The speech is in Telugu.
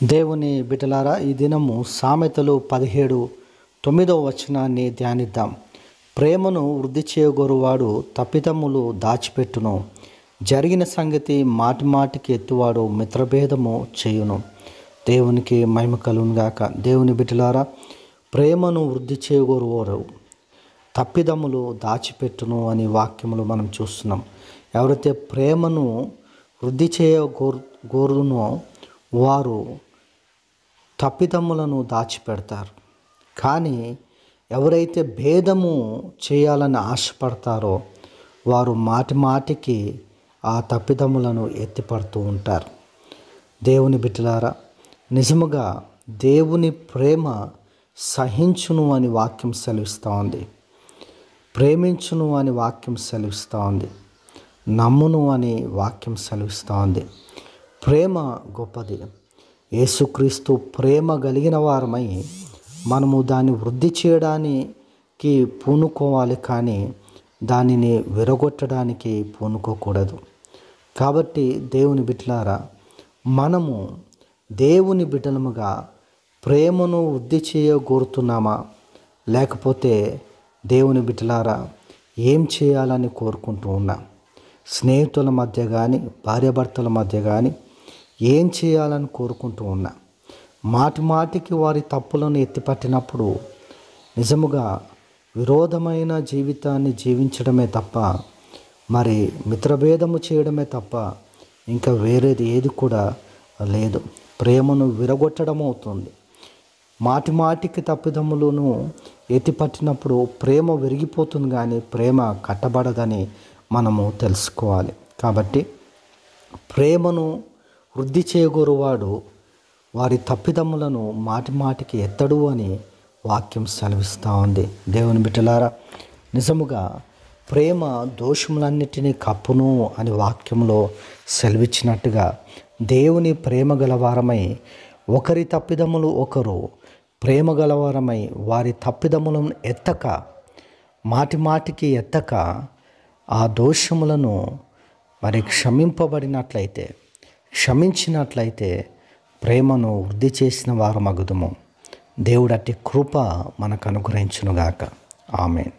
దేవుని బిడ్డలారా, ఈ దినము సామెతలు 17:9 వచనాన్ని ధ్యానిద్దాం. ప్రేమను వృద్ధి చేయగోరువాడు తప్పిదమ్ములు దాచిపెట్టును, జరిగిన సంగతి మాటిమాటికి ఎత్తువాడు మిత్రభేదము చేయును. దేవునికి మహిమ కలుగును గాక. దేవుని బిడ్డలారా, ప్రేమను వృద్ధి చేయగోరువారు తప్పిదమ్ములు దాచిపెట్టును అని వాక్యములు మనం చూస్తున్నాం. ఎవరైతే ప్రేమను వృద్ధి చేయగోరునో వారు తప్పిదమ్ములను దాచిపెడతారు. కానీ ఎవరైతే భేదము చేయాలని ఆశపడతారో వారు మాటిమాటికి ఆ తప్పిదమ్ములను ఎత్తిపడుతూ ఉంటారు. దేవుని బిడ్డలారా, నిజముగా దేవుని ప్రేమ సహించును అని వాక్యం సెలవిస్తూ ఉంది, ప్రేమించును అని వాక్యం సెలవిస్తూ ఉంది, నమ్మును అని వాక్యం సెలవిస్తూ ఉంది. ప్రేమ గొప్పది. యేసుక్రీస్తు ప్రేమ కలిగిన వారమై మనము దాన్ని వృద్ధి చేయడానికి పూనుకోవాలి, కానీ దానిని విరగొట్టడానికి పూనుకోకూడదు. కాబట్టి దేవుని బిడ్డలారా, మనము దేవుని బిడ్డలముగా ప్రేమను వృద్ధి చేయగోరుతున్నామా, లేకపోతే దేవుని బిడ్డలారా ఏం చేయాలని కోరుకుంటూ ఉన్నాం? స్నేహితుల మధ్య కానీ భార్యాభర్తల మధ్య కానీ ఏం చేయాలని కోరుకుంటూ ఉన్నా? మాటిమాటికి వారి తప్పులను ఎత్తిపట్టినప్పుడు నిజముగా విరోధమైన జీవితాన్ని జీవించడమే తప్ప, మరి మిత్రభేదము చేయడమే తప్ప ఇంకా వేరేది ఏది కూడా లేదు. ప్రేమను విరగొట్టడం అవుతుంది. మాటిమాటికి తప్పిదమ్ములను ఎత్తిపట్టినప్పుడు ప్రేమ విరిగిపోతుంది, కానీ ప్రేమ కట్టబడదని మనము తెలుసుకోవాలి. కాబట్టి ప్రేమను వృద్ధి చేయగోరువాడు వారి తప్పిదమ్ములను మాటిమాటికి ఎత్తడు అని వాక్యం సెలవిస్తూ ఉంది. దేవుని బిడ్డలారా, నిజముగా ప్రేమ దోషములన్నిటినీ కప్పును అని వాక్యంలో సెలవిచ్చినట్టుగా దేవుని ప్రేమ గలవారమై ఒకరి తప్పిదములు ఒకరు ప్రేమ గలవారమై వారి తప్పిదములను ఎత్తక, మాటిమాటికి ఎత్తక ఆ దోషములను మరి క్షమించినట్లయితే ప్రేమను వృద్ధి చేసిన వారు మగుదుము. దేవుడట్టి కృప మనకు అనుగ్రహించునుగాక. ఆమేన్.